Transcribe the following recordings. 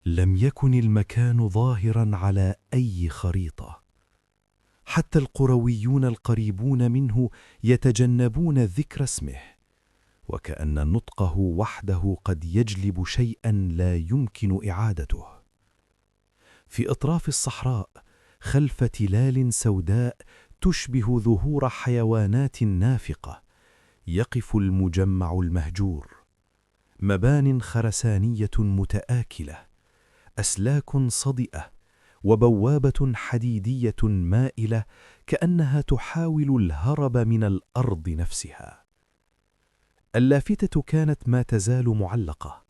لم يكن المكان ظاهرا على أي خريطة، حتى القرويون القريبون منه يتجنبون ذكر اسمه، وكأن نطقه وحده قد يجلب شيئا لا يمكن إعادته. في أطراف الصحراء، خلف تلال سوداء تشبه ظهور حيوانات نافقة، يقف المجمع المهجور. مبان خرسانية متآكلة، أسلاك صدئة، وبوابة حديدية مائلة كأنها تحاول الهرب من الأرض نفسها. اللافتة كانت ما تزال معلقة.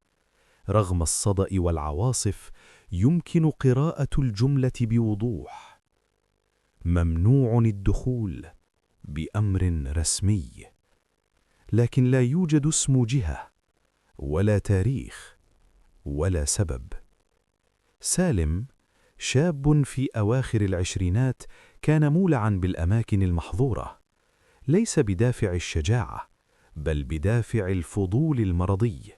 رغم الصدأ والعواصف يمكن قراءة الجملة بوضوح: ممنوع الدخول بأمر رسمي. لكن لا يوجد اسم جهة ولا تاريخ ولا سبب. سالم، شاب في أواخر العشرينات، كان مولعا بالأماكن المحظورة، ليس بدافع الشجاعة بل بدافع الفضول المرضي.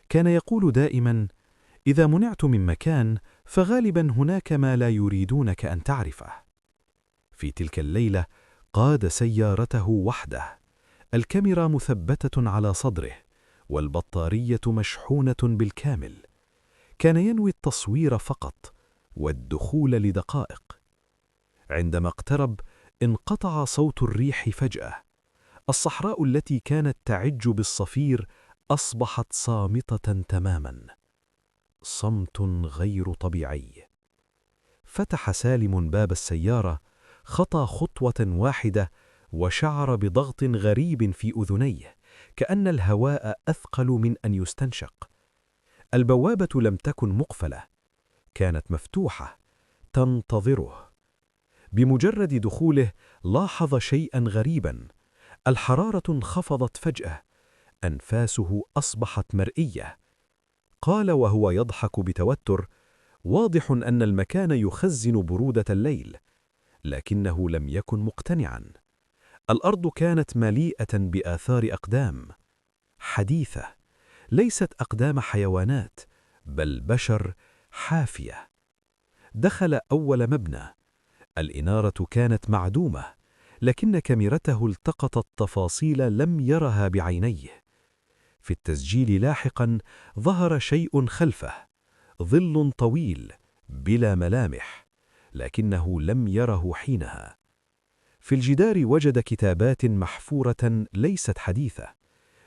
كان يقول دائما: إذا منعت من مكان فغالبا هناك ما لا يريدونك أن تعرفه. في تلك الليلة قاد سيارته وحده، الكاميرا مثبتة على صدره والبطارية مشحونة بالكامل. كان ينوي التصوير فقط والدخول لدقائق. عندما اقترب انقطع صوت الريح فجأة. الصحراء التي كانت تعج بالصفير أصبحت صامتة تماما، صمت غير طبيعي. فتح سالم باب السيارة، خطى خطوة واحدة وشعر بضغط غريب في أذنيه، كأن الهواء أثقل من أن يستنشق. البوابة لم تكن مقفلة، كانت مفتوحة تنتظره. بمجرد دخوله لاحظ شيئا غريبا: الحرارة انخفضت فجأة، أنفاسه أصبحت مرئية. قال وهو يضحك بتوتر: واضح أن المكان يخزن برودة الليل. لكنه لم يكن مقتنعا. الأرض كانت مليئة بآثار أقدام حديثة، ليست أقدام حيوانات بل بشر حافية. دخل أول مبنى. الإنارة كانت معدومة، لكن كاميرته التقطت تفاصيل لم يرها بعينيه. في التسجيل لاحقا ظهر شيء خلفه: ظل طويل بلا ملامح، لكنه لم يره حينها. في الجدار وجد كتابات محفورة ليست حديثة،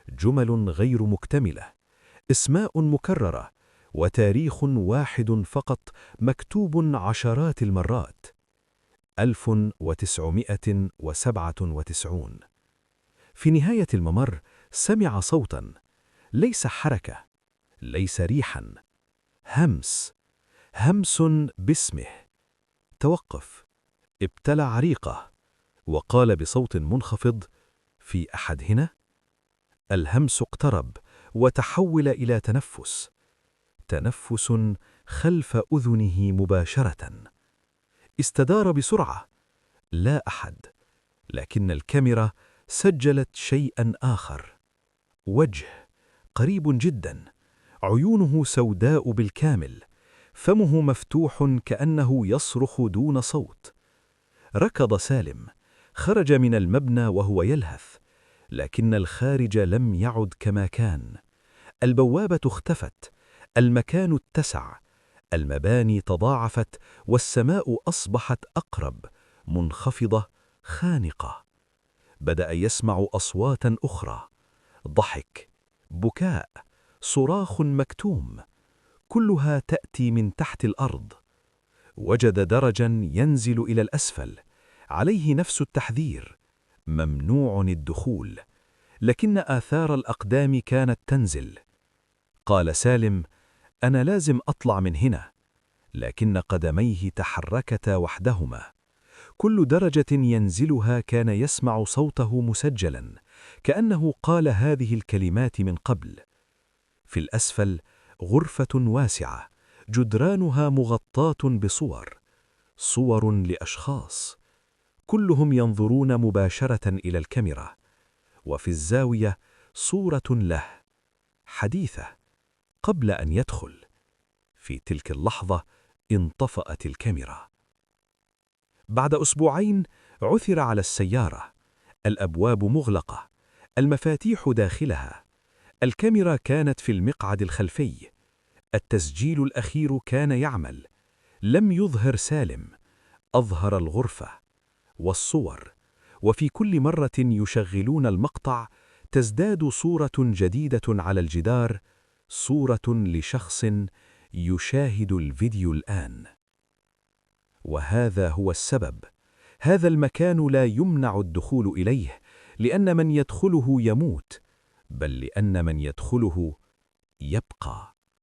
جمل غير مكتملة، اسماء مكررة، وتاريخ واحد فقط مكتوب عشرات المرات: 1997. في نهاية الممر سمع صوتا، ليس حركة، ليس ريحا، همس باسمه. توقف، ابتلع ريقه، وقال بصوت منخفض: في أحد هنا؟ الهمس اقترب وتحول إلى تنفس خلف أذنه مباشرة. استدار بسرعة، لا أحد، لكن الكاميرا سجلت شيئا آخر: وجه قريب جدا، عيونه سوداء بالكامل، فمه مفتوح كأنه يصرخ دون صوت. ركض سالم، خرج من المبنى وهو يلهث، لكن الخارج لم يعد كما كان. البوابة اختفت، المكان اتسع، المباني تضاعفت، والسماء أصبحت أقرب، منخفضة، خانقة. بدأ يسمع أصواتا أخرى: ضحك، بكاء، صراخ مكتوم، كلها تأتي من تحت الأرض. وجد درجا ينزل إلى الأسفل، عليه نفس التحذير: ممنوع الدخول، لكن آثار الأقدام كانت تنزل. قال سالم: أنا لازم أطلع من هنا. لكن قدميه تحركتا وحدهما. كل درجة ينزلها كان يسمع صوته مسجلا، كأنه قال هذه الكلمات من قبل. في الأسفل غرفة واسعة، جدرانها مغطاة صور لأشخاص، كلهم ينظرون مباشرة إلى الكاميرا. وفي الزاوية صورة له، حديثة، قبل أن يدخل. في تلك اللحظة انطفأت الكاميرا. بعد أسبوعين عثر على السيارة، الأبواب مغلقة، المفاتيح داخلها، الكاميرا كانت في المقعد الخلفي، التسجيل الأخير كان يعمل، لم يظهر سالم، أظهر الغرفة والصور، وفي كل مرة يشغلون المقطع تزداد صورة جديدة على الجدار، صورة لشخص يشاهد الفيديو الآن. وهذا هو السبب، هذا المكان لا يمنع الدخول إليه لأن من يدخله يموت، بل لأن من يدخله يبقى.